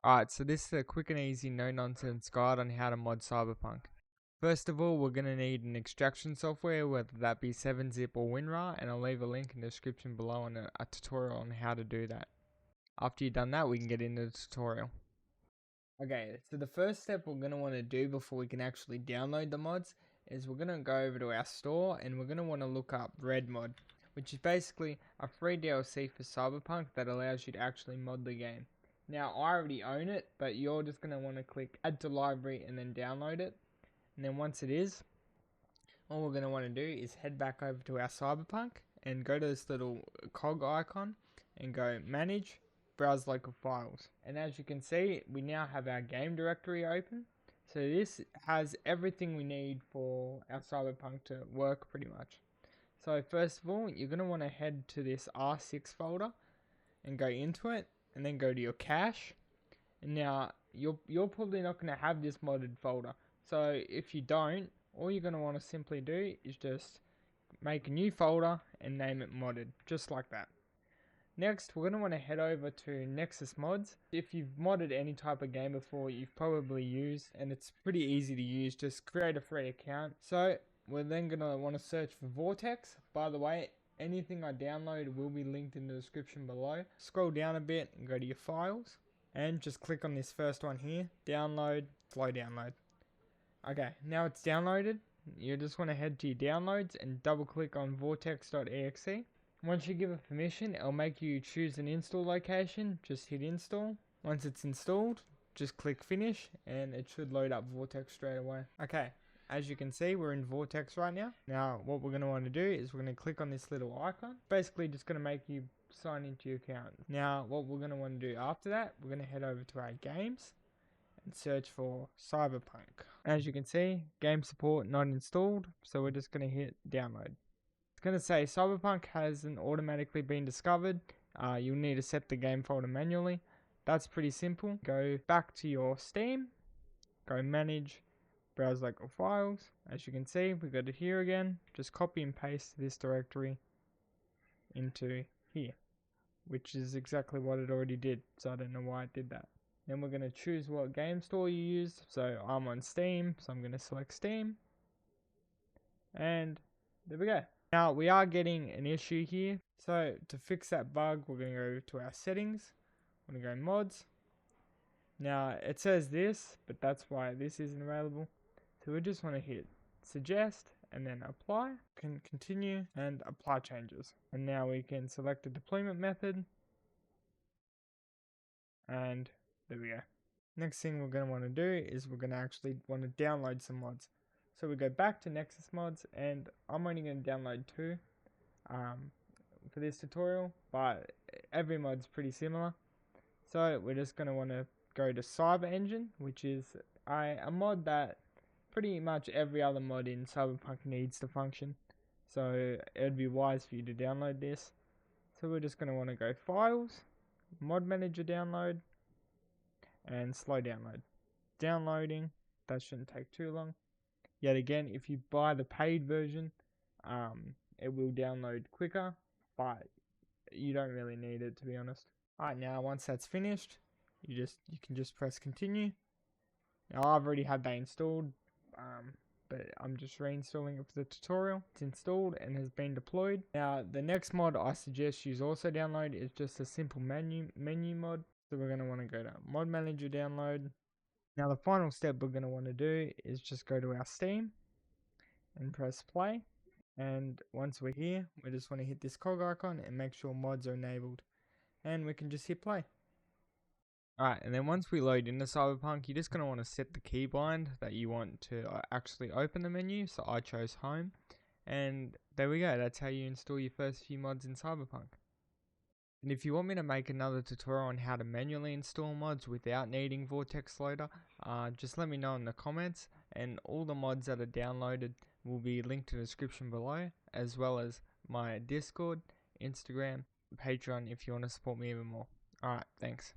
Alright, so this is a quick and easy no nonsense guide on how to mod Cyberpunk. First of all, we're going to need an extraction software, whether that be 7-zip or WinRAR, and I'll leave a link in the description below on a tutorial on how to do that. After you've done that, we can get into the tutorial. Okay, so the first step we're going to want to do before we can actually download the mods is we're going to go over to our store and we're going to want to look up Redmod, which is basically a free DLC for Cyberpunk that allows you to actually mod the game. Now, I already own it, but you're just going to want to click add to library and then download it. And then once it is, all we're going to want to do is head back over to our Cyberpunk and go to this little cog icon and go manage, browse local files. And as you can see, we now have our game directory open. So this has everything we need for our Cyberpunk to work pretty much. So first of all, you're going to want to head to this R6 folder and go into it. And then go to your cache. And now you're probably not going to have this modded folder. So if you don't, all you're going to want to simply do is just make a new folder and name it modded, just like that. Next, we're going to want to head over to Nexus Mods. If you've modded any type of game before, you've probably used, and it's pretty easy to use, just create a free account. So we're then going to want to search for Vortex. By the way, anything I download will be linked in the description below. Scroll down a bit and go to your files and just click on this first one here, download, slow download. Okay, now it's downloaded. You just want to head to your downloads and double click on vortex.exe. Once you give it permission, it'll make you choose an install location. Just hit install. Once it's installed, just click finish and it should load up Vortex straight away. Okay. As you can see, we're in Vortex right now. Now, what we're going to want to do is we're going to click on this little icon. Basically, just going to make you sign into your account. Now, what we're going to want to do after that, we're going to head over to our games and search for Cyberpunk. As you can see, game support not installed. So we're just going to hit download. It's going to say Cyberpunk hasn't automatically been discovered. You'll need to set the game folder manually. That's pretty simple. Go back to your Steam. Go manage. Browse local files. As you can see, we got it here again. Just copy and paste this directory into here, which is exactly what it already did. So I don't know why it did that. Then we're going to choose what game store you use. So I'm on Steam, so I'm going to select Steam. And there we go. Now we are getting an issue here. So to fix that bug, we're going to go to our settings. We're going to go mods. Now it says this, but that's why this isn't available. So we just want to hit suggest and then apply, can continue and apply changes. And now we can select the deployment method. And there we go. Next thing we're going to want to do is we're going to actually want to download some mods. So we go back to Nexus Mods and I'm only going to download 2 for this tutorial, but every mod's pretty similar. So we're just going to want to go to Cyber Engine, which is a mod that pretty much every other mod in Cyberpunk needs to function. So it would be wise for you to download this. So we're just going to want to go Files, Mod Manager Download, and Slow Download. Downloading, that shouldn't take too long. Yet again, if you buy the paid version, it will download quicker, but you don't really need it, to be honest. Alright, now once that's finished, you can just press continue. Now I've already had that installed, but I'm just reinstalling it for the tutorial. It's installed and has been deployed. Now the next mod I suggest you also download is just a simple menu mod. So we're going to want to go to Mod Manager Download. Now the final step we're going to want to do is just go to our Steam and press play. And once we're here, we just want to hit this cog icon and make sure mods are enabled. And we can just hit play. Alright, and then once we load into Cyberpunk, you're just going to want to set the keybind that you want to actually open the menu. So I chose home. And there we go, that's how you install your first few mods in Cyberpunk. And if you want me to make another tutorial on how to manually install mods without needing Vortex Loader, just let me know in the comments. And all the mods that are downloaded will be linked in the description below, as well as my Discord, Instagram, Patreon if you want to support me even more. Alright, thanks.